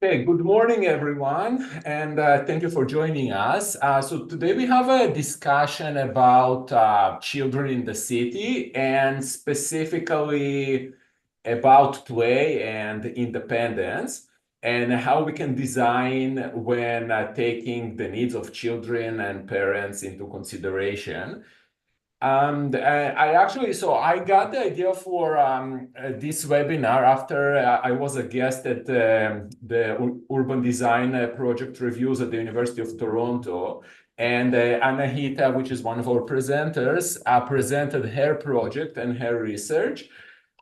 Okay, good morning, everyone, and thank you for joining us. So today we have a discussion about children in the city and specifically about play and independence and how we can design when taking the needs of children and parents into consideration. So I got the idea for this webinar after I was a guest at the Urban Design Project Reviews at the University of Toronto. And Anahita, which is one of our presenters, presented her project and her research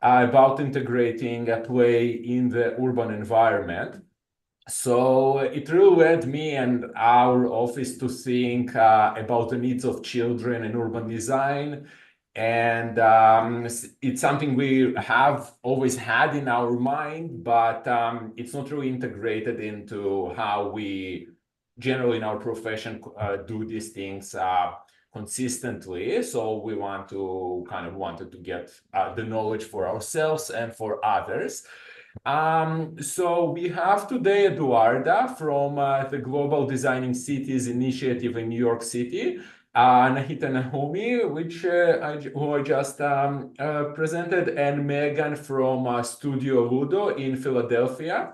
about integrating play in the urban environment. So it really led me and our office to think about the needs of children in urban design. And it's something we have always had in our mind, but it's not really integrated into how we generally in our profession do these things consistently. So we wanted to get the knowledge for ourselves and for others. So we have today Eduarda from the Global Designing Cities Initiative in New York City, Nahita Nahomi, who I just presented, and Megan from Studio Ludo in Philadelphia.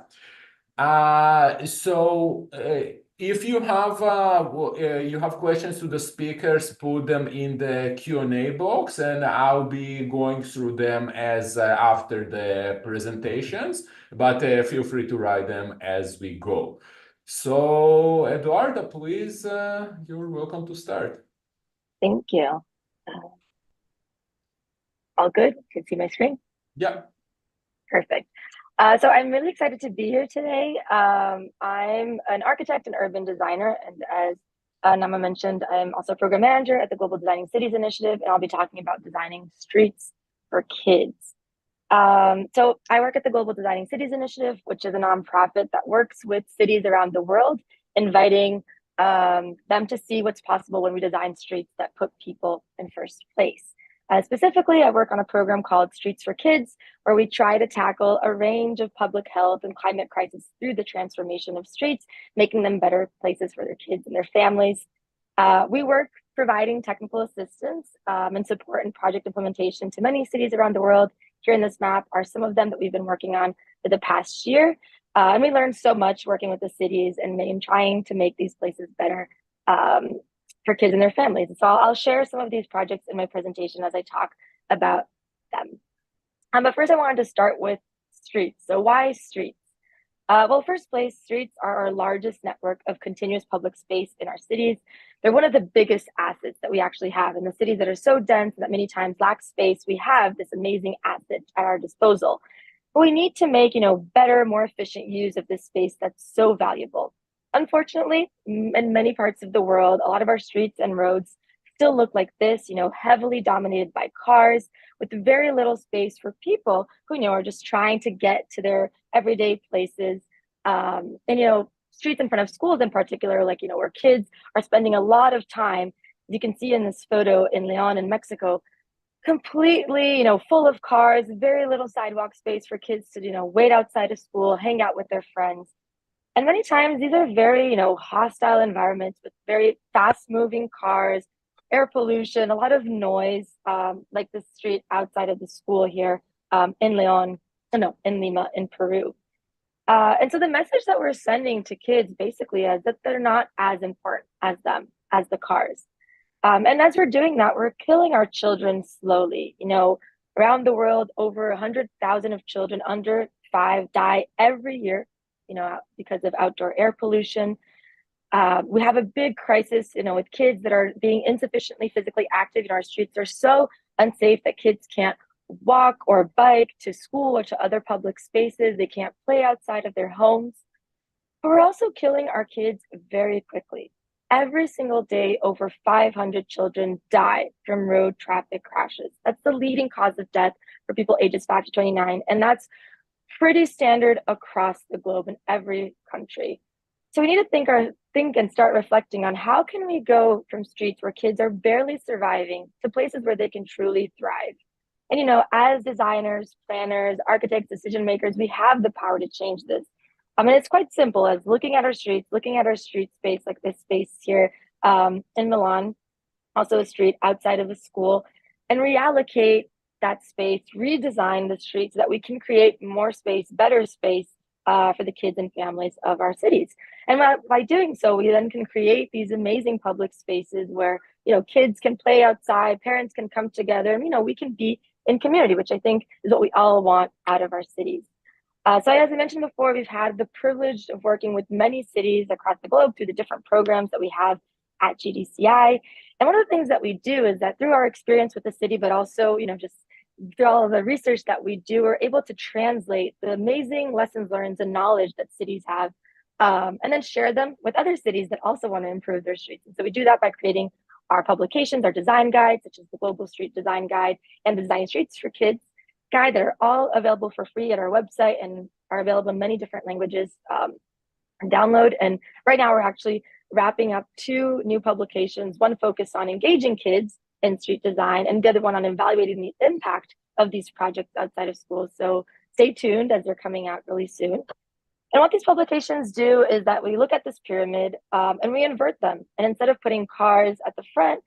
If you have questions to the speakers, put them in the Q&A box, and I'll be going through them as after the presentations. But feel free to write them as we go. So, Eduarda, please, you're welcome to start. Thank you. All good? Can see my screen? Yeah. Perfect. So I'm really excited to be here today. I'm an architect and urban designer, and as Nama mentioned, I'm also a program manager at the Global Designing Cities Initiative, and I'll be talking about designing streets for kids. So I work at the Global Designing Cities Initiative, which is a nonprofit that works with cities around the world, inviting them to see what's possible when we design streets that put people in first place. Specifically, I work on a program called Streets for Kids, where we try to tackle a range of public health and climate crises through the transformation of streets, making them better places for their kids and their families. We work providing technical assistance and support and project implementation to many cities around the world. Here in this map are some of them that we've been working on for the past year. And we learned so much working with the cities and trying to make these places better for kids and their families. And so I'll share some of these projects in my presentation as I talk about them. But first I wanted to start with streets. So why streets? Well, first place, streets are our largest network of continuous public space in our cities. They're one of the biggest assets that we actually have in the cities that are so dense that many times lack space. We have this amazing asset at our disposal. But we need to make, better, more efficient use of this space that's so valuable. Unfortunately, in many parts of the world, a lot of our streets and roads still look like this, heavily dominated by cars with very little space for people who, are just trying to get to their everyday places. Streets in front of schools in particular, where kids are spending a lot of time, as you can see in this photo in Leon in Mexico, completely, full of cars, very little sidewalk space for kids to, wait outside of school, hang out with their friends. And many times these are very, hostile environments with very fast moving cars, air pollution, a lot of noise, like the street outside of the school here in Lima, in Peru. And so the message that we're sending to kids basically is that they're not as important as them, as the cars. And as we're doing that, we're killing our children slowly. Around the world, over 100,000 of children under 5 die every year, because of outdoor air pollution. We have a big crisis, with kids that are being insufficiently physically active. Our streets are so unsafe that kids can't walk or bike to school or to other public spaces. They can't play outside of their homes. But we're also killing our kids very quickly. Every single day, over 500 children die from road traffic crashes. That's the leading cause of death for people ages 5 to 29. And that's pretty standard across the globe in every country. So we need to think and start reflecting on how can we go from streets where kids are barely surviving to places where they can truly thrive. And as designers, planners, architects, decision makers, we have the power to change this. And it's quite simple as looking at our streets, looking at our street space, like this space here in Milan, also a street outside of a school, and reallocate that space, redesign the streets so that we can create more space, better space for the kids and families of our cities. And by doing so, we then can create these amazing public spaces where, you know, kids can play outside, parents can come together, and, you know, we can be in community, which I think is what we all want out of our cities. So as I mentioned before, we've had the privilege of working with many cities across the globe through the different programs that we have at GDCI. And one of the things that we do is that through our experience with the city, but also, you know, just through all of the research that we do, we're able to translate the amazing lessons learned and knowledge that cities have, and then share them with other cities that also want to improve their streets. And so we do that by creating our publications, our design guides, such as the Global Street Design Guide and the Designing Streets for Kids guide, that are all available for free at our website and are available in many different languages download. And right now we're actually wrapping up 2 new publications, one focused on engaging kids in street design and the other one on evaluating the impact of these projects outside of schools. So stay tuned as they're coming out really soon. And what these publications do is that we look at this pyramid and we invert them. And instead of putting cars at the front,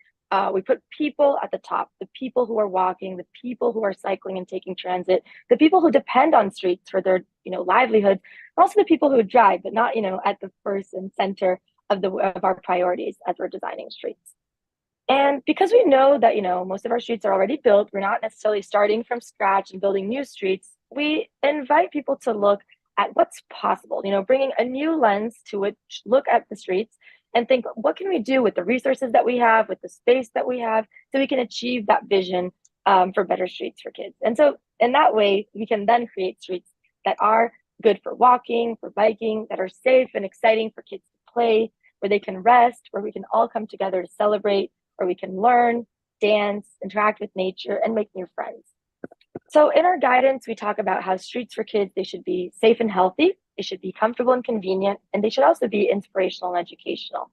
we put people at the top, the people who are walking, the people who are cycling and taking transit, the people who depend on streets for their, you know, livelihood, and also the people who drive, but not, you know, at the first and center of our priorities as we're designing streets. And because we know that, you know, most of our streets are already built, we're not necessarily starting from scratch and building new streets. We invite people to look at what's possible, you know, bringing a new lens to which look at the streets and think, what can we do with the resources that we have, with the space that we have, so we can achieve that vision for better streets for kids. And so in that way, we can then create streets that are good for walking, for biking, that are safe and exciting for kids to play, where they can rest, where we can all come together to celebrate, where we can learn, dance, interact with nature, and make new friends. So in our guidance, we talk about how streets for kids, they should be safe and healthy, they should be comfortable and convenient, and they should also be inspirational and educational.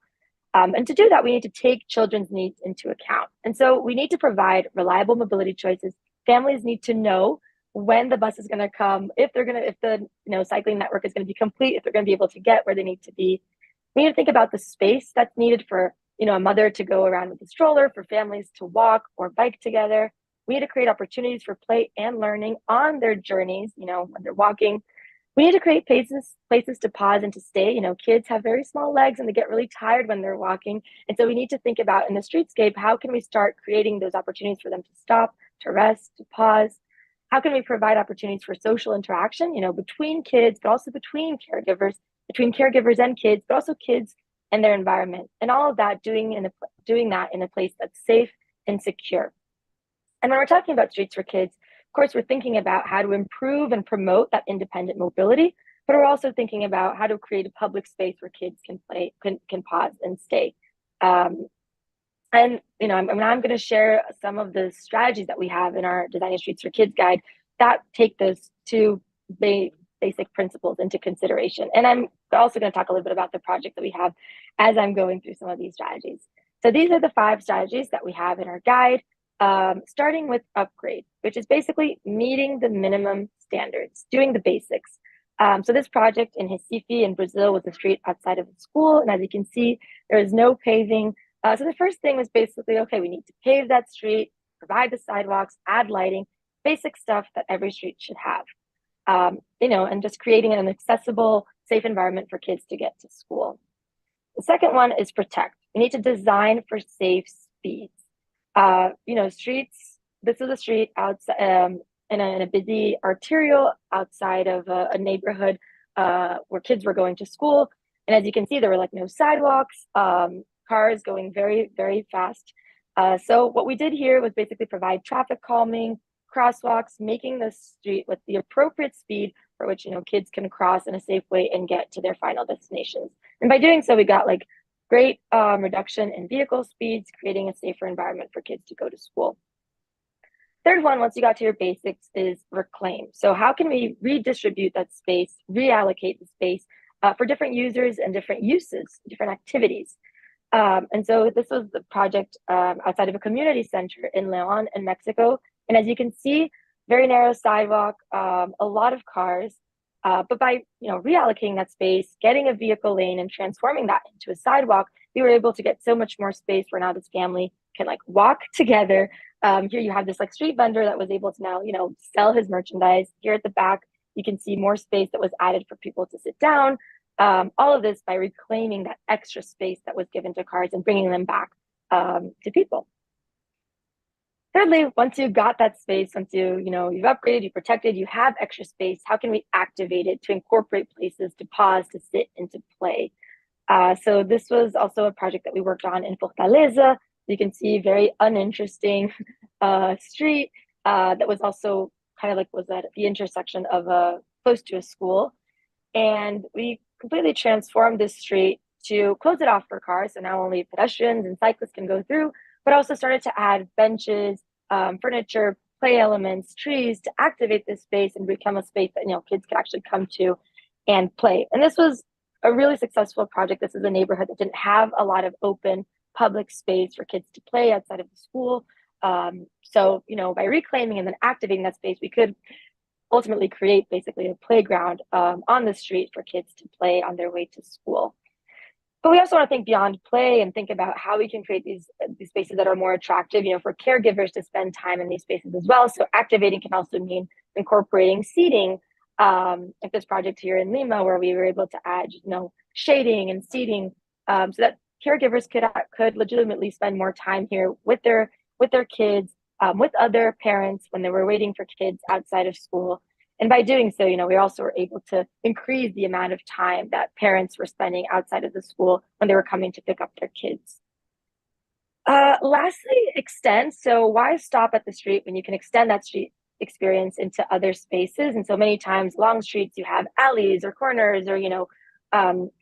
And to do that, we need to take children's needs into account. And so we need to provide reliable mobility choices. Families need to know when the bus is going to come, if the cycling network is going to be complete, if they're going to be able to get where they need to be. We need to think about the space that's needed for, you know, a mother to go around with a stroller, for families to walk or bike together. We need to create opportunities for play and learning on their journeys, you know, when they're walking. We need to create places to pause and to stay. You know, kids have very small legs and they get really tired when they're walking. And so we need to think about, in the streetscape, how can we start creating those opportunities for them to stop, to rest, to pause? How can we provide opportunities for social interaction, you know, between kids, but also between caregivers and kids, but also kids and their environment, and all of that doing that in a place that's safe and secure. And when we're talking about streets for kids, of course, we're thinking about how to improve and promote that independent mobility, but we're also thinking about how to create a public space where kids can play, can pause and stay. And, you know, I'm going to share some of the strategies that we have in our Designing Streets for Kids guide that take those 2 basic principles into consideration. And I'm also going to talk a little bit about the project that we have as I'm going through some of these strategies. So these are the 5 strategies that we have in our guide, starting with upgrade, which is basically meeting the minimum standards, doing the basics. So this project in Recife in Brazil was a street outside of a school. And as you can see, there is no paving. So the first thing was basically, okay, we need to pave that street, provide the sidewalks, add lighting, basic stuff that every street should have, you know, and just creating an accessible, safe environment for kids to get to school. The second one is protect. We need to design for safe speeds. You know, streets, this is a street outside in a busy arterial outside of a neighborhood where kids were going to school. And as you can see, there were like no sidewalks, cars going very, very fast. So what we did here was basically provide traffic calming, crosswalks, making the street with the appropriate speed for which, you know, kids can cross in a safe way and get to their final destinations. And by doing so, we got like great reduction in vehicle speeds, creating a safer environment for kids to go to school. Third one, once you got to your basics, is reclaim. So how can we redistribute that space, reallocate the space for different users and different uses, different activities? And so this was the project outside of a community center in León in Mexico. And as you can see, very narrow sidewalk, a lot of cars. But by reallocating that space, getting a vehicle lane and transforming that into a sidewalk, we were able to get so much more space where now this family can like walk together. Here you have this like street vendor that was able to now, sell his merchandise. Here at the back, you can see more space that was added for people to sit down. All of this by reclaiming that extra space that was given to cars and bringing them back to people. Thirdly, once you got that space, once you've upgraded, you protected, you have extra space, how can we activate it to incorporate places to pause, to sit, and to play? So this was also a project that we worked on in Fortaleza. You can see very uninteresting street that was also kind of like was at the intersection of close to a school. And we completely transformed this street to close it off for cars. So now only pedestrians and cyclists can go through, but also started to add benches, furniture, play elements, trees to activate this space and become a space that kids could actually come to and play. And this was a really successful project. This is a neighborhood that didn't have a lot of open public space for kids to play outside of the school. So by reclaiming and then activating that space, we could ultimately create basically a playground on the street for kids to play on their way to school. But we also want to think beyond play and think about how we can create these spaces that are more attractive, for caregivers to spend time in these spaces as well. So activating can also mean incorporating seating. Like this project here in Lima, where we were able to add, shading and seating, so that caregivers could legitimately spend more time here with their kids, with other parents when they were waiting for kids outside of school. And by doing so, we also were able to increase the amount of time that parents were spending outside of the school when they were coming to pick up their kids. Lastly, extend. So why stop at the street when you can extend that street experience into other spaces? And so many times along streets, you have alleys or corners or,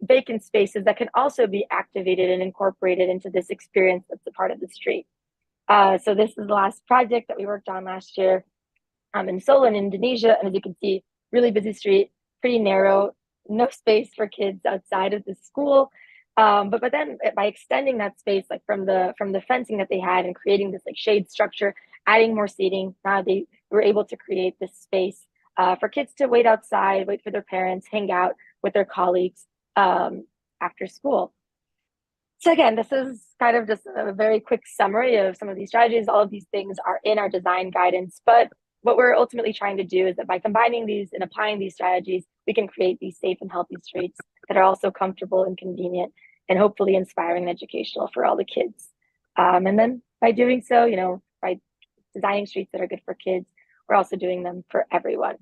vacant spaces that can also be activated and incorporated into this experience that's a part of the street. So this is the last project that we worked on last year. In Solo in Indonesia, and as you can see, really busy street, pretty narrow, no space for kids outside of the school. But then by extending that space, like from the fencing that they had and creating this like shade structure, adding more seating, now they were able to create this space for kids to wait outside, wait for their parents, hang out with their colleagues after school. So again, this is kind of just a very quick summary of some of these strategies. All of these things are in our design guidance, but what we're ultimately trying to do is that by combining these and applying these strategies, we can create these safe and healthy streets that are also comfortable and convenient and hopefully inspiring and educational for all the kids. And then by doing so, by designing streets that are good for kids, we're also doing them for everyone.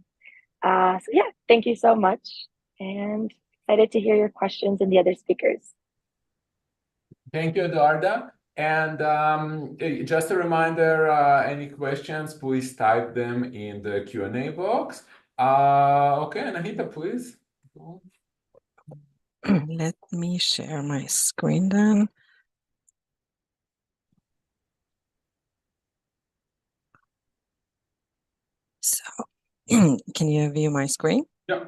So yeah, thank you so much and excited to hear your questions and the other speakers. Thank you, Eduarda. And just a reminder, any questions, please type them in the Q&A box. Okay, Anahita, please. Let me share my screen then. So, can you view my screen? Yeah.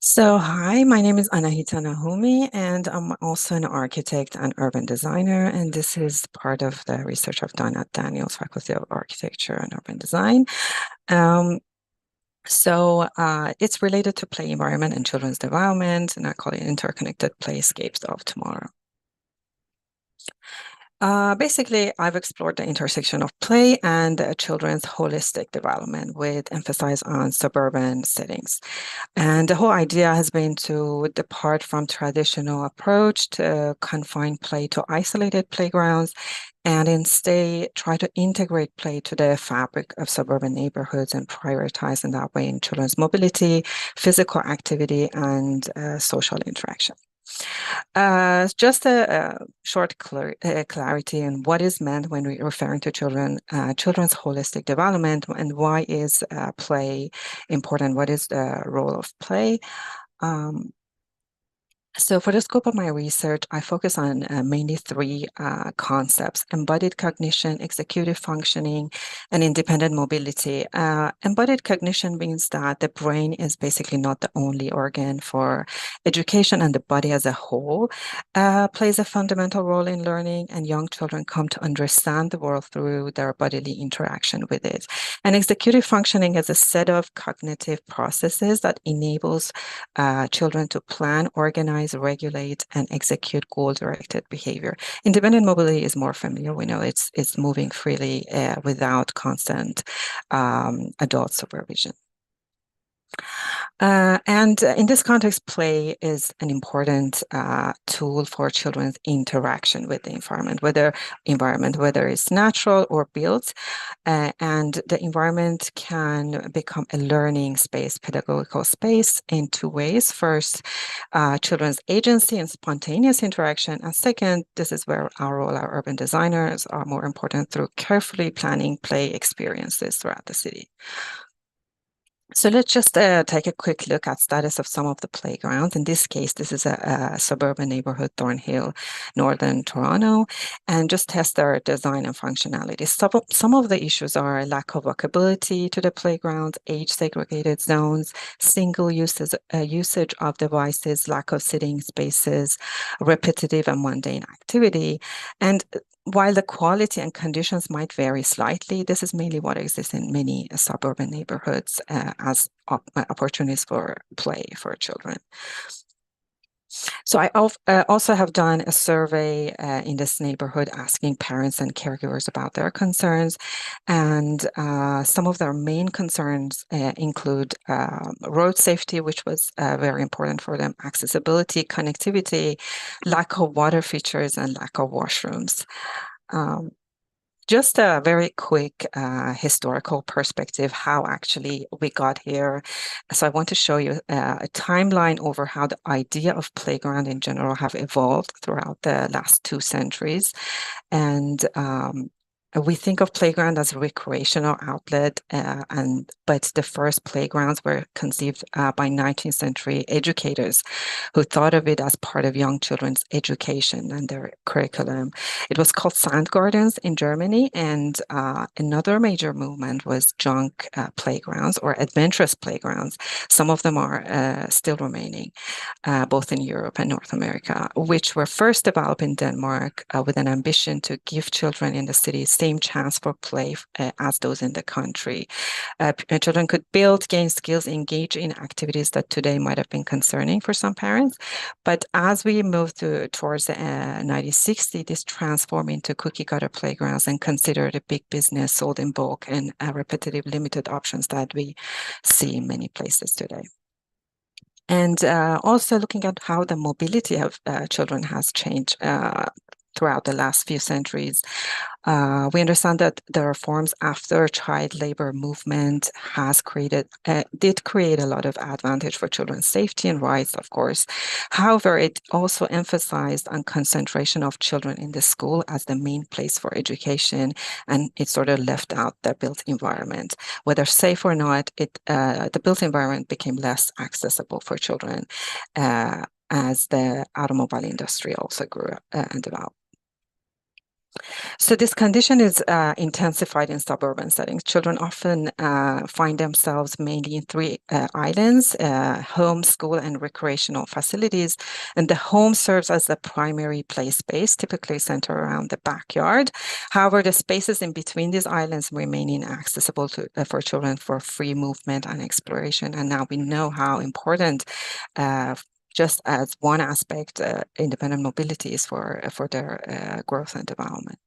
So, hi, my name is Anahita Nahumi, and I'm also an architect and urban designer, and this is part of the research I've done at Daniels Faculty of Architecture and Urban Design. So it's related to play environment and children's development, and I call it interconnected playscapes of tomorrow. Basically, I've explored the intersection of play and children's holistic development with emphasis on suburban settings. And the whole idea has been to depart from traditional approach to confine play to isolated playgrounds and instead try to integrate play to the fabric of suburban neighborhoods and prioritize in that way in children's mobility, physical activity, and social interaction. Just a short clarity on what is meant when we're referring to children's holistic development and why is play important, what is the role of play. So for the scope of my research, I focus on mainly three concepts: embodied cognition, executive functioning, and independent mobility. Embodied cognition means that the brain is basically not the only organ for education, and the body as a whole plays a fundamental role in learning, and young children come to understand the world through their bodily interaction with it. And executive functioning is a set of cognitive processes that enables children to plan, organize, regulate, and execute goal-directed behavior. Independent mobility is more familiar. We know it's moving freely without constant adult supervision. And in this context, play is an important tool for children's interaction with the environment, whether it's natural or built. And the environment can become a learning space, pedagogical space, in two ways. First, children's agency and spontaneous interaction. And second, this is where our role, our urban designers, are more important, through carefully planning play experiences throughout the city. So let's just take a quick look at status of some of the playgrounds. In this case, this is a suburban neighborhood, Thornhill, northern Toronto, and just test their design and functionality. Some of the issues are lack of walkability to the playgrounds, age-segregated zones, single usage of devices, lack of sitting spaces, repetitive and mundane activity. And while the quality and conditions might vary slightly, this is mainly what exists in many suburban neighborhoods as opportunities for play for children. So I also have done a survey in this neighborhood asking parents and caregivers about their concerns. And some of their main concerns include road safety, which was very important for them, accessibility, connectivity, lack of water features, and lack of washrooms. Just a very quick historical perspective, how actually we got here. So I want to show you a timeline over how the idea of playground in general have evolved throughout the last 2 centuries. And we think of playground as a recreational outlet, but the first playgrounds were conceived by 19th century educators who thought of it as part of young children's education and their curriculum. It was called sand gardens in Germany, and another major movement was junk playgrounds or adventurous playgrounds. Some of them are still remaining, both in Europe and North America, which were first developed in Denmark with an ambition to give children in the city same chance for play as those in the country. Children could build, gain skills, engage in activities that today might have been concerning for some parents. But as we moved towards the 1960s, this transformed into cookie cutter playgrounds and considered a big business, sold in bulk, and repetitive limited options that we see in many places today. And also looking at how the mobility of children has changed throughout the last few centuries. We understand that the reforms after child labor movement did create a lot of advantage for children's safety and rights, of course. However, it also emphasized on concentration of children in the school as the main place for education, and it sort of left out the built environment. Whether safe or not, the built environment became less accessible for children as the automobile industry also grew and developed. So this condition is intensified in suburban settings. Children often find themselves mainly in 3 islands: home, school, and recreational facilities. And the home serves as the primary play space, typically centered around the backyard. However, the spaces in between these islands remain inaccessible for children for free movement and exploration. And now we know how important just as one aspect, independent mobility is for their growth and development.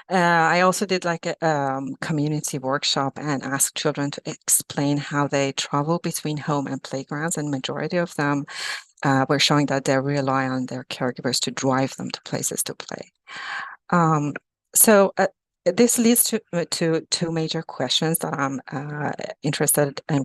I also did like a community workshop and asked children to explain how they travel between home and playgrounds, and majority of them were showing that they rely on their caregivers to drive them to places to play. So this leads to two major questions that I'm interested in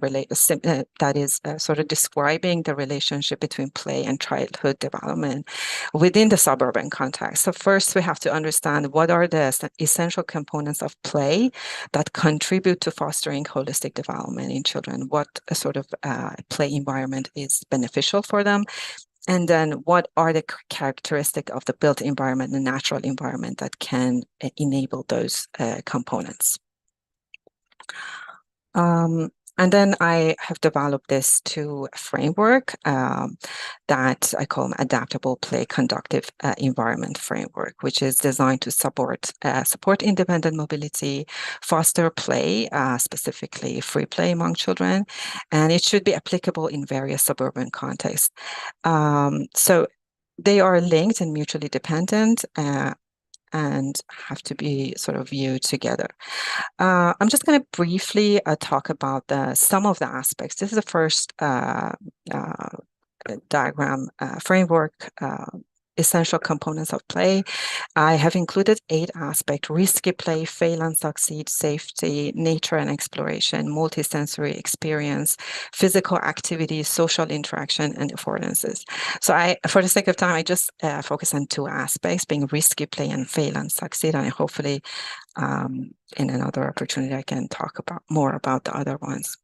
that is sort of describing the relationship between play and childhood development within the suburban context. So first, we have to understand what are the essential components of play that contribute to fostering holistic development in children. What sort of play environment is beneficial for them? And then what are the characteristics of the built environment, the natural environment that can enable those components? And then I have developed this to a framework that I call adaptable play conductive environment framework, which is designed to support independent mobility, foster play, specifically free play among children, and it should be applicable in various suburban contexts. So they are linked and mutually dependent, and have to be sort of viewed together. I'm just going to briefly talk about some of the aspects. This is the first diagram framework, essential components of play. I have included 8 aspects: risky play, fail and succeed, safety, nature and exploration, multisensory experience, physical activity, social interaction, and affordances. So for the sake of time, I just focus on 2 aspects, being risky play and fail and succeed, and hopefully in another opportunity I can talk more about the other ones.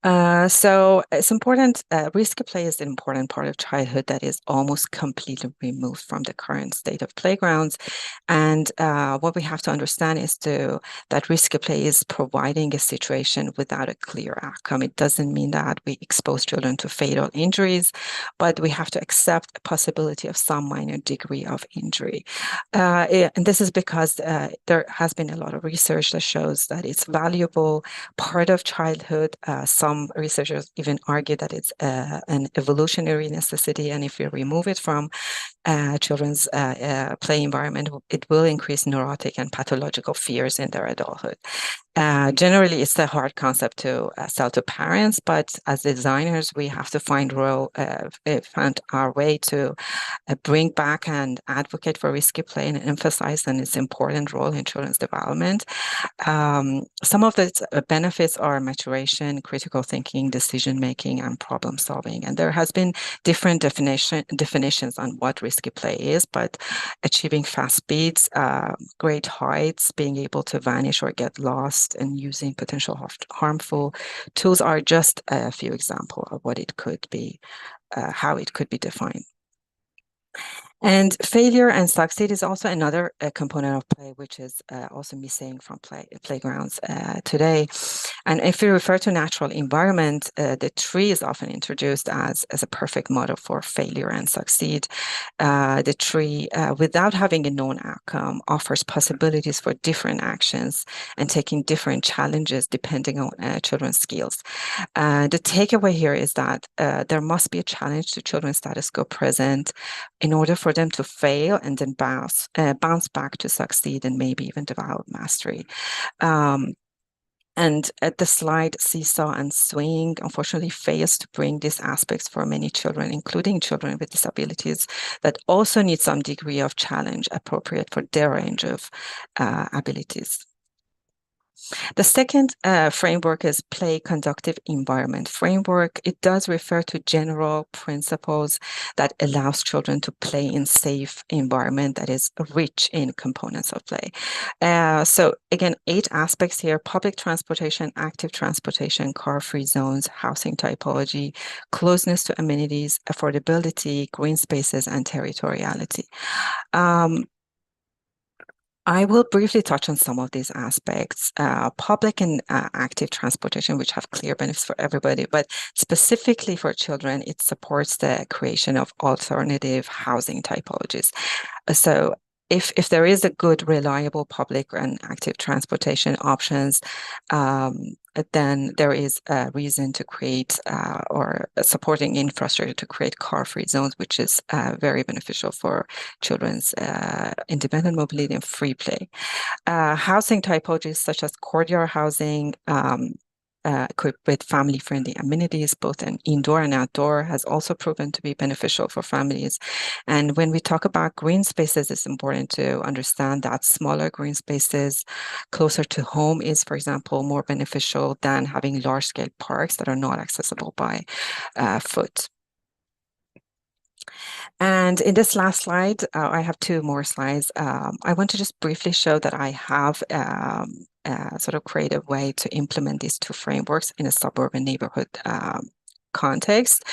So it's important, risky play is an important part of childhood that is almost completely removed from the current state of playgrounds. And what we have to understand is that risky play is providing a situation without a clear outcome. It doesn't mean that we expose children to fatal injuries, but we have to accept a possibility of some minor degree of injury. And this is because there has been a lot of research that shows that it's valuable part of childhood. Some researchers even argue that it's an evolutionary necessity, and if you remove it from children's play environment, it will increase neurotic and pathological fears in their adulthood. Generally, it's a hard concept to sell to parents, but as designers, we have to find our way to bring back and advocate for risky play and emphasize its important role in children's development. Some of the benefits are maturation, critical thinking, decision-making, and problem-solving. And there has been different definitions on what risky play is, but achieving fast speeds, great heights, being able to vanish or get lost, and using potential harmful tools are just a few examples of what it could be, how it could be defined. And failure and succeed is also another component of play, which is also missing from playgrounds today. And if we refer to natural environment, the tree is often introduced as a perfect model for failure and succeed. The tree, without having a known outcome, offers possibilities for different actions and taking different challenges depending on children's skills. The takeaway here is that there must be a challenge to children's status quo present in order for them to fail and then bounce back to succeed and maybe even develop mastery. And at the slide, seesaw and swing, unfortunately, fails to bring these aspects for many children, including children with disabilities that also need some degree of challenge appropriate for their range of abilities. The second framework is play conductive environment framework. It does refer to general principles that allows children to play in safe environment that is rich in components of play. So again, 8 aspects here: public transportation, active transportation, car-free zones, housing typology, closeness to amenities, affordability, green spaces, and territoriality. I will briefly touch on some of these aspects. Public and active transportation, which have clear benefits for everybody, but specifically for children, it supports the creation of alternative housing typologies. So if there is a good, reliable public and active transportation options, then there is a reason to create or supporting infrastructure to create car-free zones, which is very beneficial for children's independent mobility and free play. Housing typologies such as courtyard housing, equipped with family-friendly amenities, both in indoor and outdoor, has also proven to be beneficial for families. And when we talk about green spaces, it's important to understand that smaller green spaces closer to home is, for example, more beneficial than having large-scale parks that are not accessible by foot. And in this last slide, I have two more slides. I want to just briefly show that I have a sort of creative way to implement these two frameworks in a suburban neighborhood context.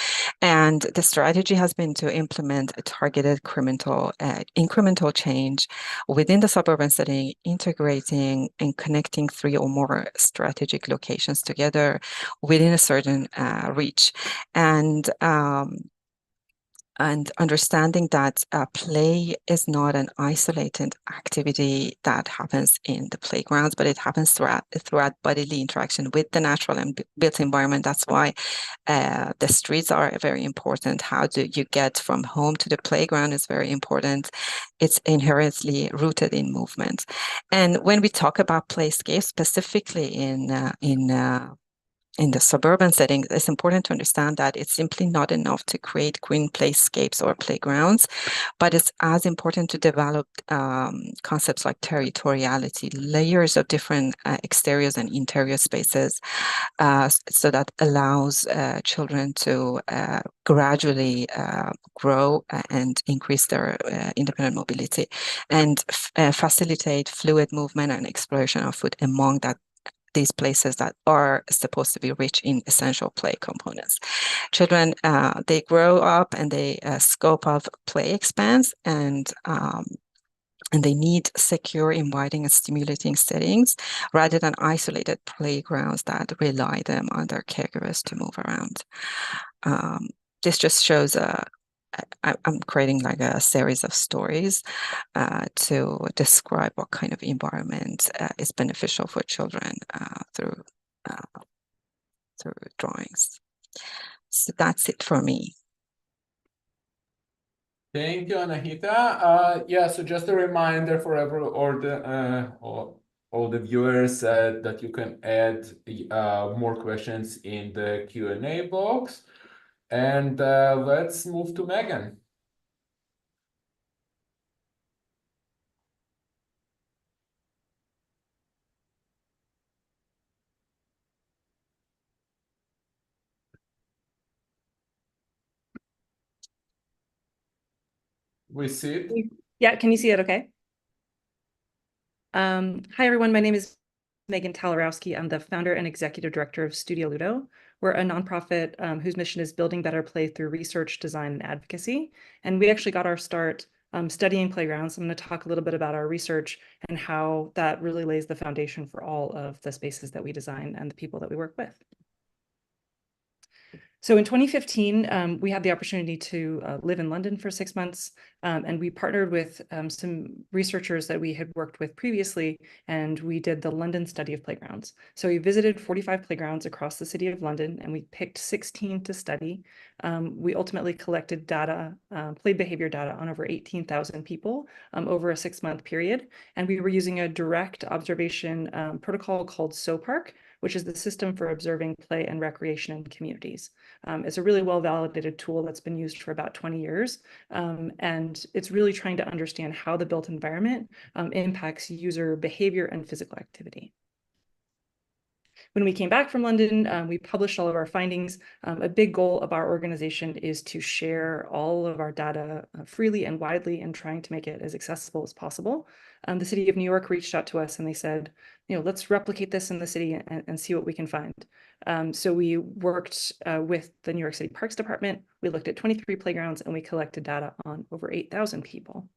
And the strategy has been to implement a targeted incremental change within the suburban setting, integrating and connecting 3 or more strategic locations together within a certain reach. And understanding that play is not an isolated activity that happens in the playgrounds, but it happens throughout bodily interaction with the natural and built environment. That's why the streets are very important. How do you get from home to the playground is very important. It's inherently rooted in movement. And when we talk about playscapes, specifically in the suburban setting, it's important to understand that it's simply not enough to create green playscapes or playgrounds, but it's as important to develop concepts like territoriality, layers of different exteriors and interior spaces, so that allows children to gradually grow and increase their independent mobility and facilitate fluid movement and exploration of food among these places that are supposed to be rich in essential play components. Children, they grow up and the scope of play expands, and they need secure, inviting, and stimulating settings rather than isolated playgrounds that rely them on their caregivers to move around. This just shows I'm creating like a series of stories to describe what kind of environment is beneficial for children through drawings. So that's it for me. Thank you, Anahita. Yeah, so just a reminder for all the viewers that you can add more questions in the Q&A box. And let's move to Megan. We see it. Yeah, can you see it okay? Hi, everyone. My name is Megan Talarowski. I'm the founder and executive director of Studio Ludo. We're a nonprofit whose mission is building better play through research, design, and advocacy. And we actually got our start studying playgrounds. I'm going to talk a little bit about our research and how that really lays the foundation for all of the spaces that we design and the people that we work with. So in 2015, we had the opportunity to live in London for 6 months, and we partnered with some researchers that we had worked with previously, and we did the London study of playgrounds. So we visited 45 playgrounds across the city of London, and we picked 16 to study. We ultimately collected data, play behavior data on over 18,000 people over a 6-month period, and we were using a direct observation protocol called SOPARC, which is the System for Observing Play and Recreation in Communities. It's a really well-validated tool that's been used for about 20 years, and it's really trying to understand how the built environment impacts user behavior and physical activity. When we came back from London, we published all of our findings. A big goal of our organization is to share all of our data freely and widely and trying to make it as accessible as possible. The city of New York reached out to us and they said, let's replicate this in the city and see what we can find. So we worked with the New York City Parks Department. We looked at 23 playgrounds and we collected data on over 8,000 people.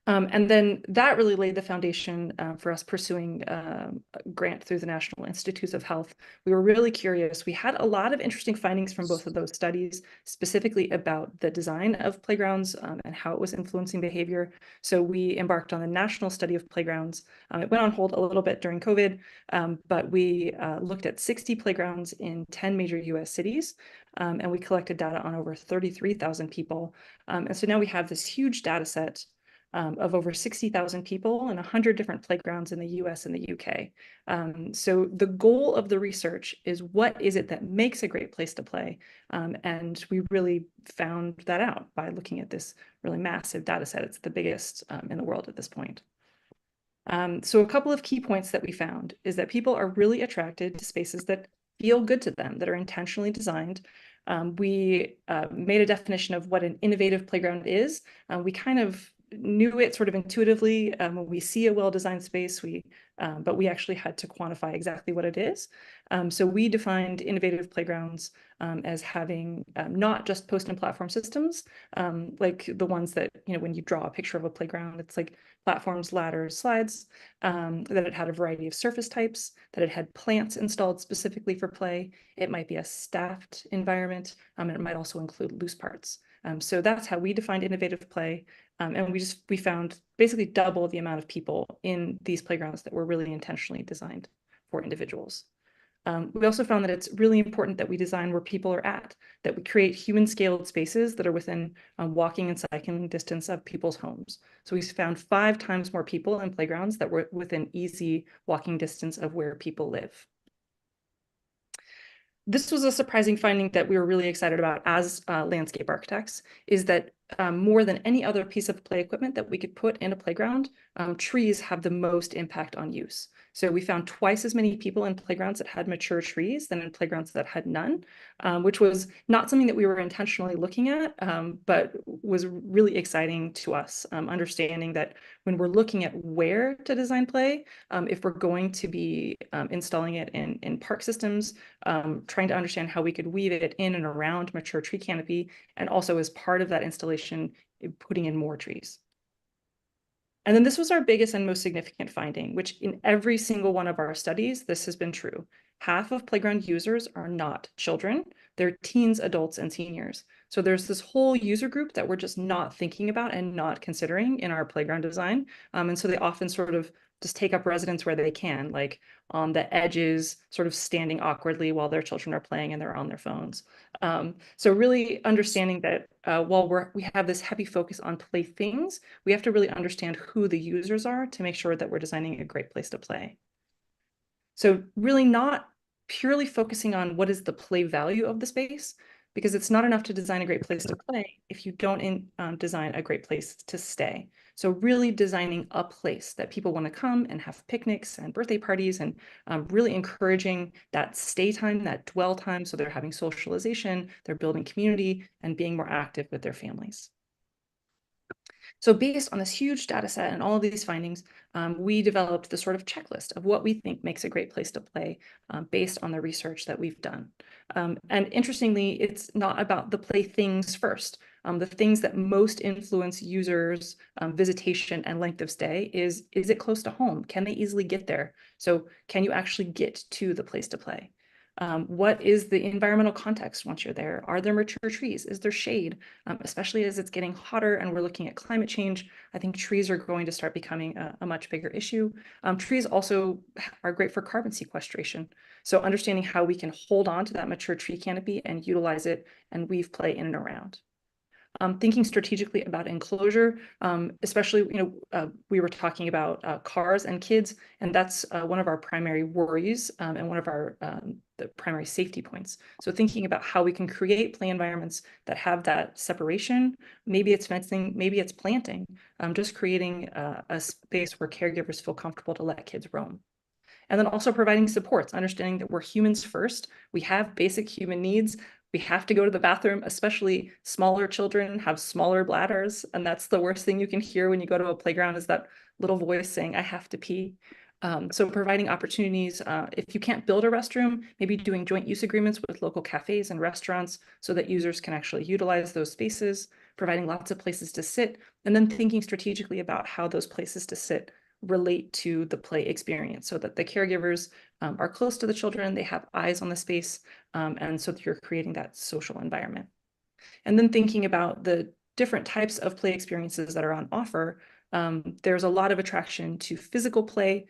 And then that really laid the foundation for us pursuing a grant through the National Institutes of Health. We were really curious. We had a lot of interesting findings from both of those studies, specifically about the design of playgrounds and how it was influencing behavior. So we embarked on the national study of playgrounds. It went on hold a little bit during COVID, but we looked at 60 playgrounds in 10 major US cities, and we collected data on over 33,000 people. And so now we have this huge data set of over 60,000 people and 100 different playgrounds in the US and the UK. So the goal of the research is, what is it that makes a great place to play? And we really found that out by looking at this really massive data set. It's the biggest in the world at this point. So a couple of key points that we found is that people are really attracted to spaces that feel good to them, that are intentionally designed. We made a definition of what an innovative playground is. We kind of knew it sort of intuitively when we see a well-designed space, but we actually had to quantify exactly what it is. So we defined innovative playgrounds as having not just post and platform systems, like the ones that, when you draw a picture of a playground, it's like platforms, ladders, slides, that it had a variety of surface types, that it had plants installed specifically for play. It might be a staffed environment, and it might also include loose parts. So that's how we defined innovative play. And we found basically double the amount of people in these playgrounds that were really intentionally designed for individuals. We also found that it's really important that we design where people are at, that we create human-scaled spaces that are within walking and cycling distance of people's homes. So we found 5 times more people in playgrounds that were within easy walking distance of where people live. This was a surprising finding that we were really excited about as landscape architects, is that more than any other piece of play equipment that we could put in a playground, trees have the most impact on use. So we found twice as many people in playgrounds that had mature trees than in playgrounds that had none, which was not something that we were intentionally looking at, but was really exciting to us, understanding that when we're looking at where to design play, if we're going to be installing it in park systems, trying to understand how we could weave it in and around mature tree canopy, and also as part of that installation, putting in more trees. And then this was our biggest and most significant finding, which in every single one of our studies, this has been true. Half of playground users are not children, they're teens, adults, and seniors. So there's this whole user group that we're just not thinking about and not considering in our playground design. And so they often sort of just take up residence where they can, like on the edges, sort of standing awkwardly while their children are playing and they're on their phones. So really understanding that while we have this heavy focus on play things, we have to really understand who the users are to make sure that we're designing a great place to play. So really not purely focusing on what is the play value of the space, because it's not enough to design a great place to play if you don't design a great place to stay. So really designing a place that people want to come and have picnics and birthday parties, and really encouraging that stay time, that dwell time, so they're having socialization, they're building community, and being more active with their families. So based on this huge data set and all of these findings, we developed the sort of checklist of what we think makes a great place to play based on the research that we've done. And interestingly, it's not about the play things first. The things that most influence users' visitation and length of stay is it close to home? Can they easily get there? So can you actually get to the place to play? What is the environmental context once you're there? Are there mature trees? Is there shade? Especially as it's getting hotter and we're looking at climate change, I think trees are going to start becoming a much bigger issue. Trees also are great for carbon sequestration. So understanding how we can hold on to that mature tree canopy and utilize it and weave play in and around. Thinking strategically about enclosure, especially, we were talking about cars and kids, and that's one of our primary worries and one of our the primary safety points. So thinking about how we can create play environments that have that separation. Maybe it's fencing, maybe it's planting, just creating a space where caregivers feel comfortable to let kids roam. And then also providing supports, understanding that we're humans first. We have basic human needs. We have to go to the bathroom, especially smaller children have smaller bladders. And that's the worst thing you can hear when you go to a playground, is that little voice saying, I have to pee. So providing opportunities, if you can't build a restroom, maybe doing joint use agreements with local cafes and restaurants so that users can actually utilize those spaces, providing lots of places to sit, and then thinking strategically about how those places to sit relate to the play experience so that the caregivers are close to the children, they have eyes on the space, and so that you're creating that social environment. And then thinking about the different types of play experiences that are on offer, there's a lot of attraction to physical play.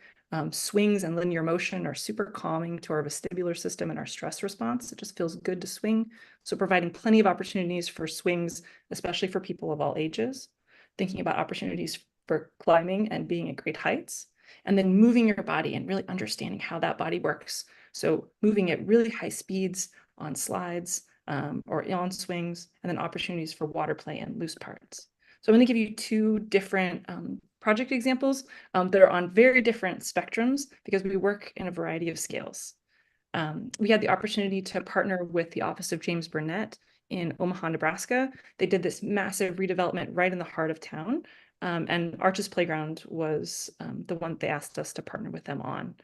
Swings and linear motion are super calming to our vestibular system and our stress response. It just feels good to swing. So providing plenty of opportunities for swings, especially for people of all ages. Thinking about opportunities for climbing and being at great heights, and then moving your body and really understanding how that body works. So moving at really high speeds on slides or on swings, and then opportunities for water play and loose parts. So I'm going to give you two different project examples that are on very different spectrums because we work in a variety of scales. We had the opportunity to partner with the Office of James Burnett in Omaha, Nebraska. They did this massive redevelopment right in the heart of town. And Arches Playground was the one they asked us to partner with them on.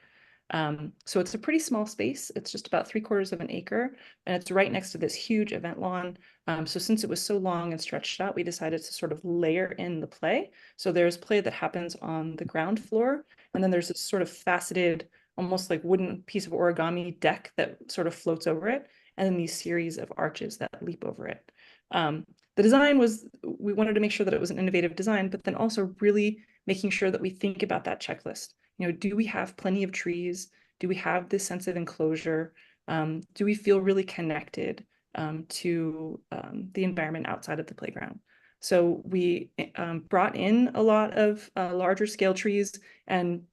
So it's a pretty small space. It's just about 3/4 of an acre, and it's right next to this huge event lawn. So since it was so long and stretched out, we decided to sort of layer in the play. So there's play that happens on the ground floor, and then there's this sort of faceted, almost like wooden piece of origami deck that sort of floats over it, and then these series of arches that leap over it. The design was, we wanted to make sure that it was an innovative design, but then also really making sure that we think about that checklist. You know, do we have plenty of trees? Do we have this sense of enclosure? Do we feel really connected to the environment outside of the playground? So we brought in a lot of larger scale trees, and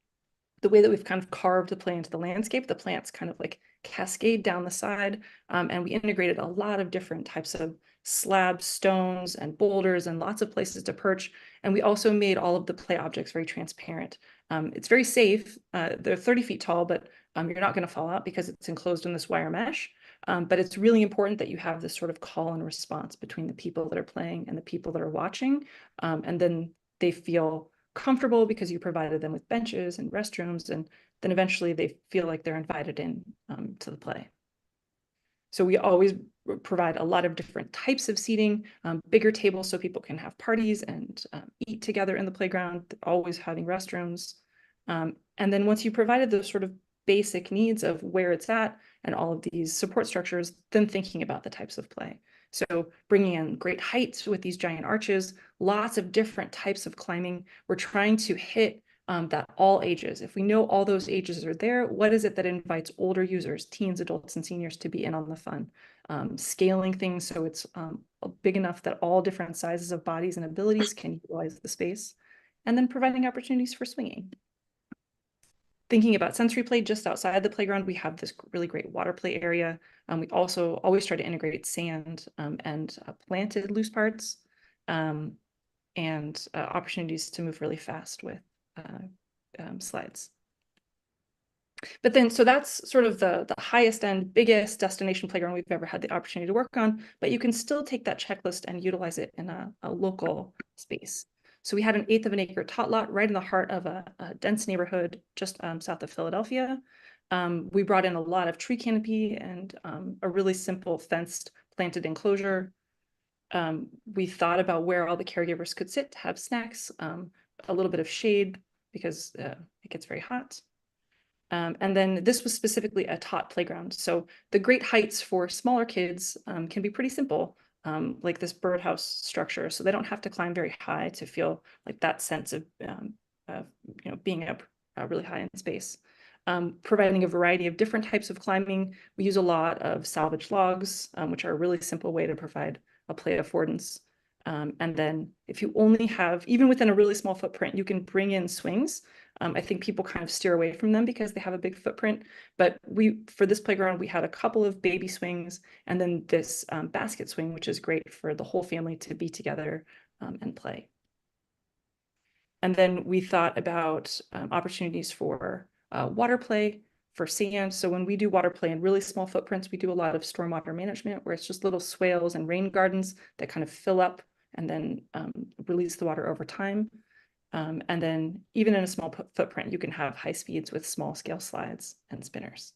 the way that we've kind of carved the play into the landscape, the plants kind of like cascade down the side, and we integrated a lot of different types of slabs, stones, and boulders, and lots of places to perch. And we also made all of the play objects very transparent. It's very safe. They're 30 feet tall, but you're not going to fall out because it's enclosed in this wire mesh. But it's really important that you have this sort of call and response between the people that are playing and the people that are watching. And then they feel comfortable because you provided them with benches and restrooms, and then eventually they feel like they're invited in to the play. So we always provide a lot of different types of seating, bigger tables so people can have parties and eat together in the playground, always having restrooms. And then once you provided those sort of basic needs of where it's at and all of these support structures, then thinking about the types of play. So bringing in great heights with these giant arches, lots of different types of climbing. We're trying to hit that all ages. If we know all those ages are there, what is it that invites older users, teens, adults, and seniors to be in on the fun? Scaling things so it's big enough that all different sizes of bodies and abilities can utilize the space, and then providing opportunities for swinging. Thinking about sensory play, just outside the playground, we have this really great water play area. We also always try to integrate sand and planted loose parts and opportunities to move really fast with slides. But then, so that's sort of the highest end, biggest destination playground we've ever had the opportunity to work on, but you can still take that checklist and utilize it in a local space. So we had an 1/8 of an acre tot lot right in the heart of a dense neighborhood just south of Philadelphia. We brought in a lot of tree canopy and a really simple fenced planted enclosure. We thought about where all the caregivers could sit to have snacks, a little bit of shade because it gets very hot. And then this was specifically a tot playground. So the great heights for smaller kids can be pretty simple, like this birdhouse structure. So they don't have to climb very high to feel like that sense of being up really high in space. Providing a variety of different types of climbing. We use a lot of salvage logs, which are a really simple way to provide a play affordance. And then if you only have, even within a really small footprint, you can bring in swings. I think people kind of steer away from them because they have a big footprint. But for this playground, we had a couple of baby swings and then this basket swing, which is great for the whole family to be together and play. And then we thought about opportunities for water play, for sand. So when we do water play in really small footprints, we do a lot of stormwater management where it's just little swales and rain gardens that kind of fill up and then release the water over time. And then even in a small footprint, you can have high speeds with small scale slides and spinners.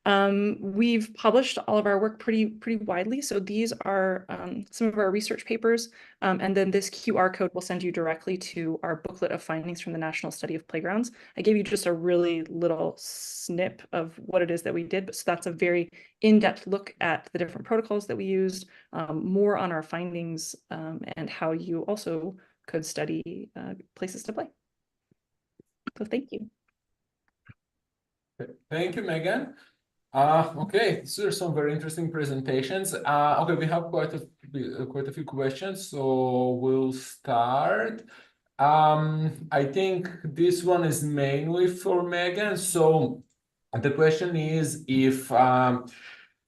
We've published all of our work pretty widely. So these are some of our research papers. And then this QR code will send you directly to our booklet of findings from the National Study of Playgrounds. I gave you just a really little snip of what it is that we did, but so that's a very in-depth look at the different protocols that we used, more on our findings, and how you also could study places to play. So thank you. Thank you, Megan. Okay, so there's some very interesting presentations. Okay, we have quite a quite a few questions, so we'll start. I think this one is mainly for Megan. So the question is if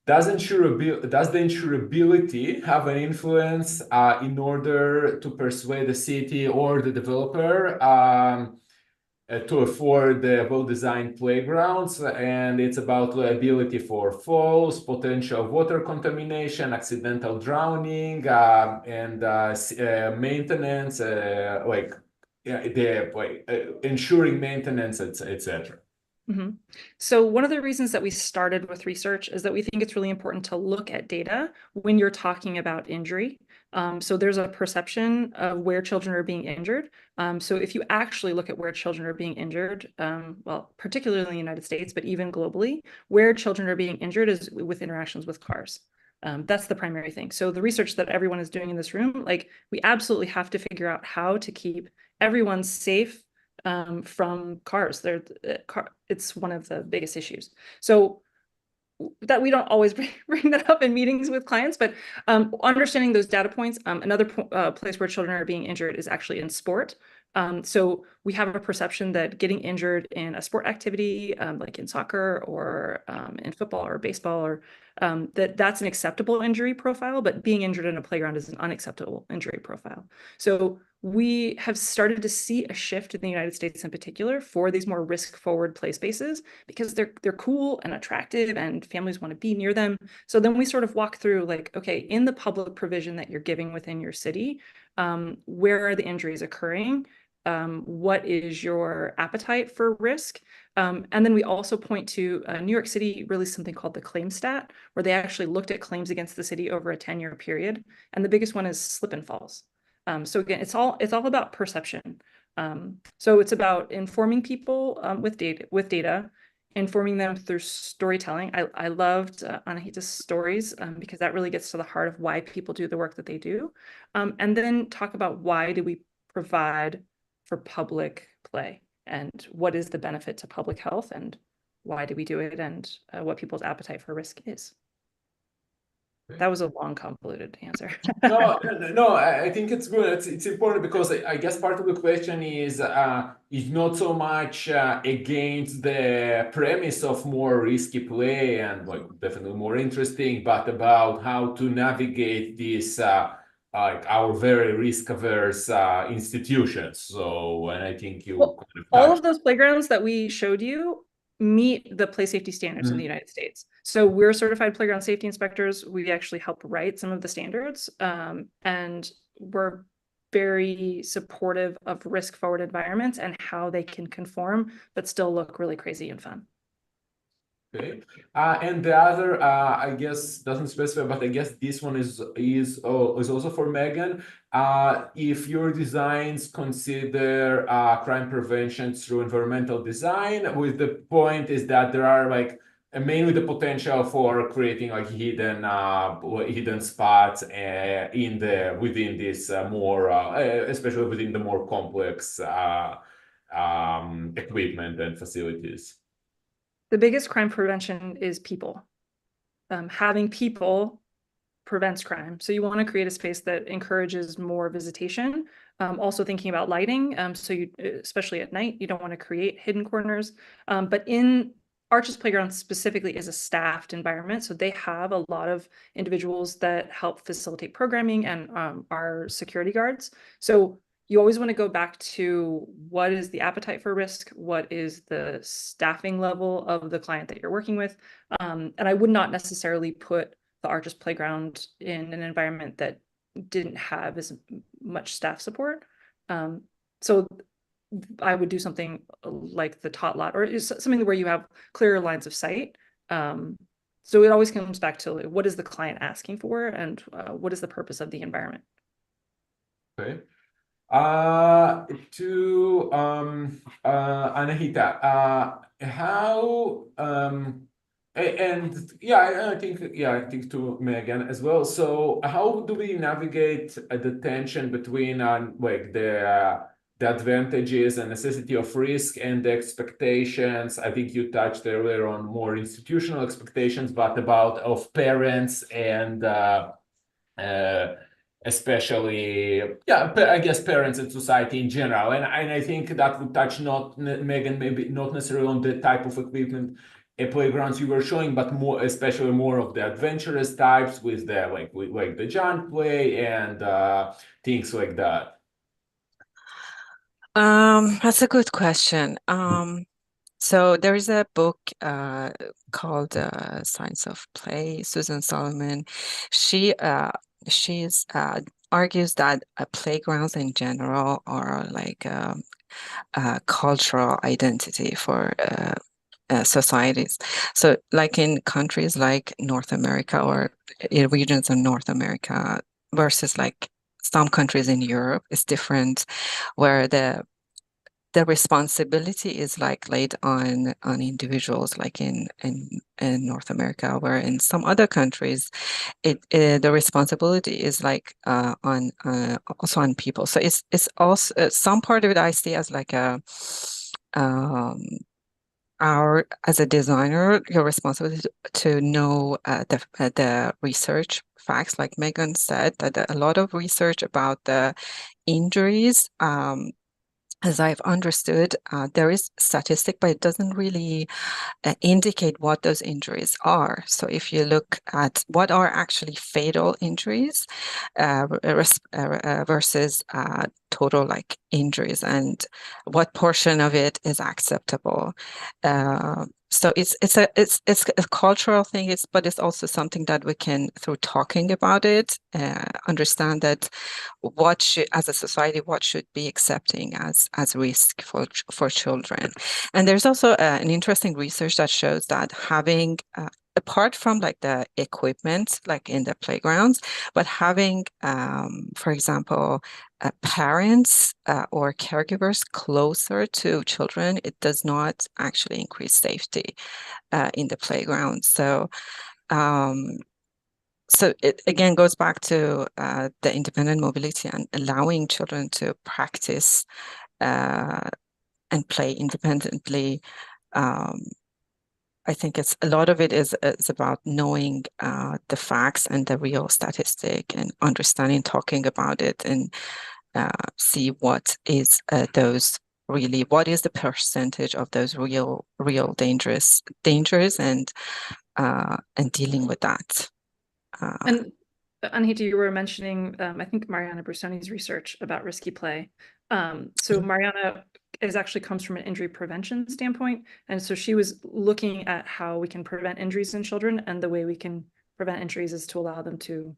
does the insurability have an influence in order to persuade the city or the developer to afford the well-designed playgrounds? And it's about liability for falls, potential water contamination, accidental drowning, and maintenance, ensuring maintenance, etc. So one of the reasons that we started with research is that we think it's really important to look at data when you're talking about injury. So there's a perception of where children are being injured. So if you actually look at where children are being injured, well, particularly in the United States, but even globally, where children are being injured is with interactions with cars. That's the primary thing. So the research that everyone is doing in this room, like we absolutely have to figure out how to keep everyone safe from cars. It's one of the biggest issues. So that we don't always bring that up in meetings with clients, but understanding those data points. Another place where children are being injured is actually in sport. So we have a perception that getting injured in a sport activity, like in soccer or in football or baseball, or that's an acceptable injury profile, but being injured in a playground is an unacceptable injury profile. So we have started to see a shift in the United States in particular for these more risk-forward play spaces because they're cool and attractive and families want to be near them. So then we sort of walk through like, okay, in the public provision that you're giving within your city, where are the injuries occurring? What is your appetite for risk? And then we also point to New York City released something called the claim stat, where they actually looked at claims against the city over a 10-year period. And the biggest one is slip and falls. So again, it's all about perception. So it's about informing people with data, informing them through storytelling. I loved Anahita's stories because that really gets to the heart of why people do the work that they do. And then talk about why do we provide for public play and what is the benefit to public health and why do we do it and what people's appetite for risk is. That was a long, convoluted answer. No, I think it's good. It's important because I guess part of the question is not so much against the premise of more risky play and like definitely more interesting, but about how to navigate this like our very risk-averse institutions. So, and I think you all of those playgrounds that we showed you meet the play safety standards in the United States. So we're certified playground safety inspectors. We actually help write some of the standards, and we're very supportive of risk-forward environments and how they can conform but still look really crazy and fun. Okay, and the other, I guess, doesn't specify, but I guess this one is also for Megan. If your designs consider crime prevention through environmental design, with the point is that there are like mainly the potential for creating like hidden spots within this more, especially within the more complex equipment and facilities. The biggest crime prevention is people. Having people prevents crime. So you want to create a space that encourages more visitation. Also thinking about lighting. So you, especially at night, you don't want to create hidden corners. But in Arches Playground specifically is a staffed environment. So they have a lot of individuals that help facilitate programming and are security guards. So you always want to go back to what is the appetite for risk, what is the staffing level of the client that you're working with. And I would not necessarily put the Arches Playground in an environment that didn't have as much staff support. So I would do something like the Tot Lot or something where you have clearer lines of sight. So it always comes back to what is the client asking for and what is the purpose of the environment. Okay. To Anahita, how and I think to Megan as well. So how do we navigate the tension between like the advantages and necessity of risk and the expectations? I think you touched earlier on more institutional expectations, but of parents and especially, I guess parents and society in general. And I think that would touch not, Megan, maybe not necessarily on the type of equipment playgrounds you were showing, but more, especially more of the adventurous types with the like the giant play and things like that. That's a good question. So there is a book called Science of Play. Susan Solomon, she's argues that playgrounds in general are like a cultural identity for societies. So like in countries like North America or in regions of North America versus like some countries in Europe is different, where the responsibility is like laid on individuals, like in North America, where in some other countries the responsibility is like on also on people. So it's also some part of it I see as like a as a designer, your responsibility to know the research facts, like Megan said, that a lot of research about the injuries, as I've understood, there is statistic, but it doesn't really indicate what those injuries are. So if you look at what are actually fatal injuries versus total like injuries, and what portion of it is acceptable. So it's a cultural thing, but it's also something that we can, through talking about it, understand that what should, as a society, what should be accepting as risk for children. And there's also an interesting research that shows that having apart from like the equipment, like in the playgrounds, but having, for example, parents or caregivers closer to children, it does not actually increase safety in the playground. So it again goes back to the independent mobility and allowing children to practice and play independently. I think it's a lot of it is about knowing the facts and the real statistic, and understanding, talking about it, and see what is those really, what is the percentage of those real dangers, and dealing with that. And Anahita, you were mentioning, I think Mariana Brusoni's research about risky play. So Mariana actually comes from an injury prevention standpoint. And so she was looking at how we can prevent injuries in children, and the way we can prevent injuries is to allow them to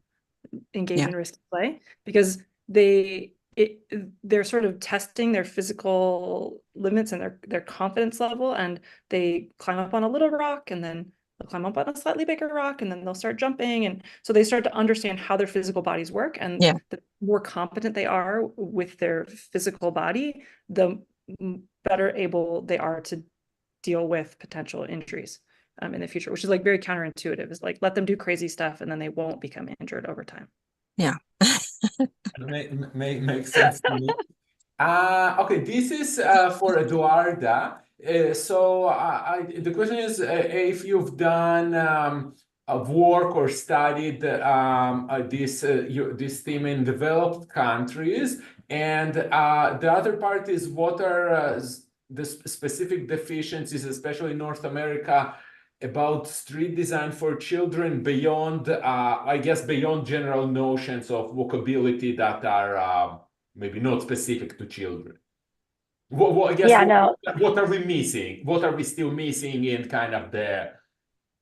engage in risky play, because they're sort of testing their physical limits and their confidence level, and they climb up on a little rock, and then they'll climb up on a slightly bigger rock, and then they'll start jumping. And so they start to understand how their physical bodies work. And the more competent they are with their physical body, the better able they are to deal with potential injuries in the future, which is like very counterintuitive. Is like, let them do crazy stuff and then they won't become injured over time. Yeah. Makes sense to me. Okay, this is for Eduarda. So the question is if you've done work or studied this theme in developed countries, and the other part is what are the specific deficiencies, especially in North America, about street design for children beyond, I guess, beyond general notions of walkability that are maybe not specific to children. What are we missing? What are we still missing in kind of the,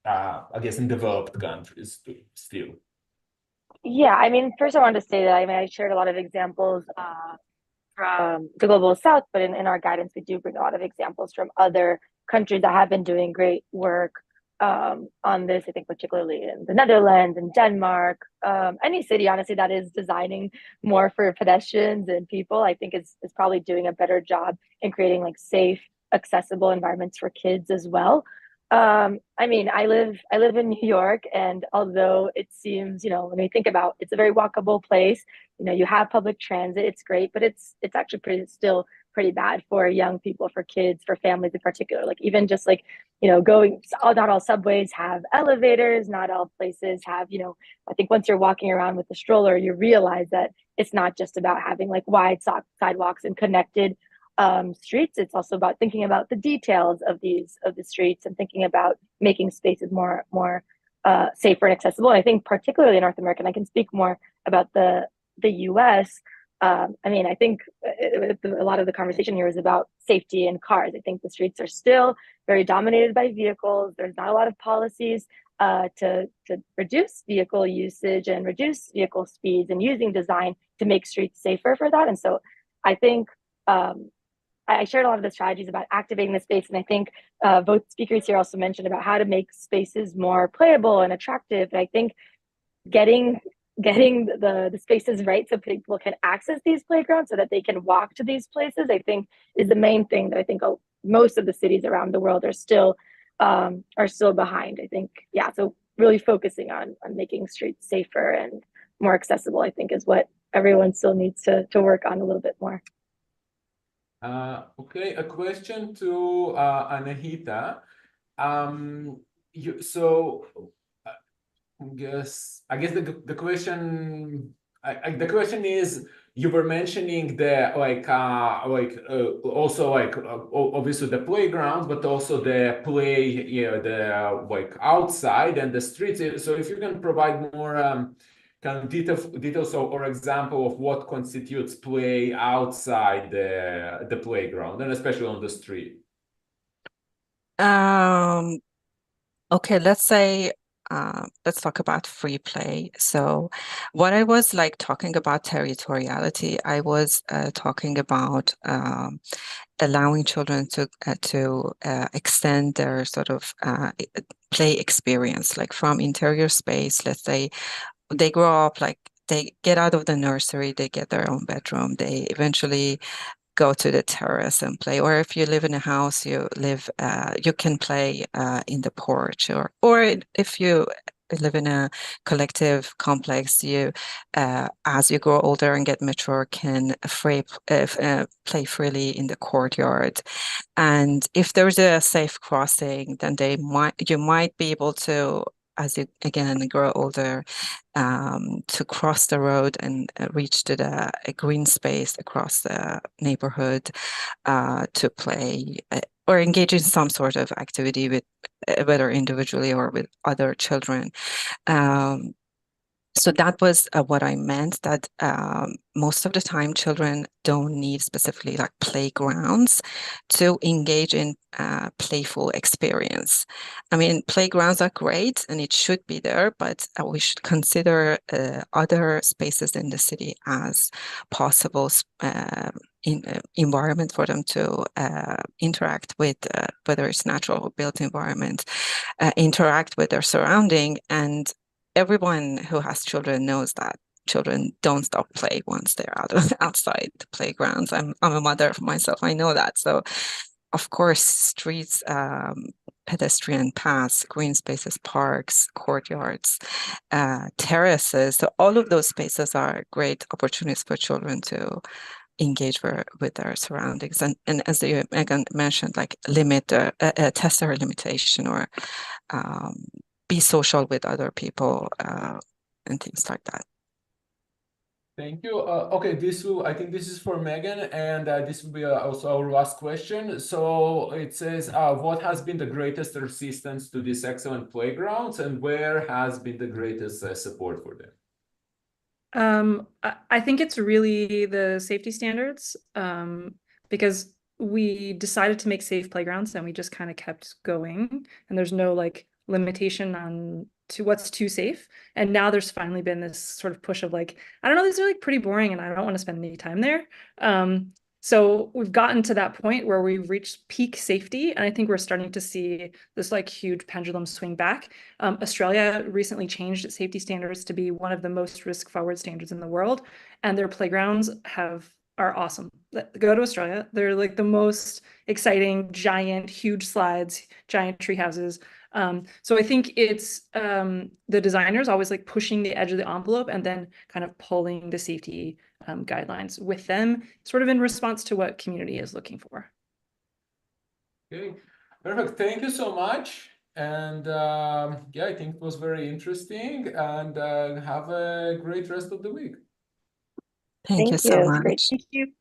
I guess, in developed countries still? Yeah, I mean, first I wanted to say that I shared a lot of examples from the Global South, but in our guidance, we do bring a lot of examples from other countries that have been doing great work on this. I think particularly in the Netherlands and Denmark, any city, honestly, that is designing more for pedestrians and people, I think is probably doing a better job in creating like safe, accessible environments for kids as well. I mean, I live in New York, and although it seems, when we think about, it's a very walkable place, you have public transit, it's great, but it's actually still pretty bad for young people, for kids, for families in particular. Like even just like, you know, going, not all subways have elevators, not all places have, you know, I think once you're walking around with the stroller, you realize that it's not just about having like wide sidewalks and connected streets. It's also about thinking about the details of the streets and thinking about making spaces more safer and accessible. And I think particularly in North America, and I can speak more about the US. I mean, I think a lot of the conversation here is about safety in cars. I think the streets are still very dominated by vehicles. There's not a lot of policies to reduce vehicle usage and reduce vehicle speeds, and using design to make streets safer for that. And so I think I shared a lot of the strategies about activating the space. And I think both speakers here also mentioned about how to make spaces more playable and attractive. And I think getting the spaces right so people can access these playgrounds so that they can walk to these places, I think is the main thing that I think most of the cities around the world are still behind. I think, yeah, so really focusing on making streets safer and more accessible, I think, is what everyone still needs to work on a little bit more. Okay, a question to Anahita. I guess the question is, you were mentioning the also obviously the playgrounds, but also the play, you know, the like outside and the streets. So if you can provide more kind of details or example of what constitutes play outside the playground, and especially on the street. Okay, let's talk about free play. So what I was like talking about territoriality, I was talking about allowing children to extend their sort of play experience, like from interior space. Let's say they grow up, like they get out of the nursery, they get their own bedroom, they eventually go to the terrace and play. Or if you live in a house, you can play in the porch, or if you live in a collective complex, you as you grow older and get mature, can play freely in the courtyard. And if there's a safe crossing, then you might be able to, as you again grow older, to cross the road and reach to a green space across the neighborhood to play or engage in some sort of activity with whether individually or with other children. So that was what I meant, that most of the time children don't need specifically like playgrounds to engage in playful experience. I mean, playgrounds are great and it should be there, but we should consider other spaces in the city as possible environment for them to interact with, whether it's natural or built environment, interact with their surrounding. And everyone who has children knows that children don't stop play once they're outside the playgrounds. I'm a mother myself, I know that. So of course, streets, pedestrian paths, green spaces, parks, courtyards, terraces. So all of those spaces are great opportunities for children to engage with their surroundings. And as Megan mentioned, like test their limitation, or be social with other people and things like that. Thank you. Okay, I think this is for Megan, and this will be also our last question. So it says, what has been the greatest resistance to these excellent playgrounds, and where has been the greatest support for them? I think it's really the safety standards, because we decided to make safe playgrounds and we just kind of kept going, and there's no like limitation on to what's too safe. And now there's finally been this sort of push of like, I don't know, these are like pretty boring and I don't want to spend any time there. So we've gotten to that point where we've reached peak safety, and I think we're starting to see this like huge pendulum swing back. Australia recently changed its safety standards to be one of the most risk-forward standards in the world, and their playgrounds are awesome. Go to Australia. They're like the most exciting, giant, huge slides, giant tree houses. So I think it's the designers always like pushing the edge of the envelope and then kind of pulling the safety guidelines with them, sort of in response to what community is looking for. Okay, perfect. Thank you so much. And yeah, I think it was very interesting. And have a great rest of the week. Thank you Thank so you. much. Great. Thank you.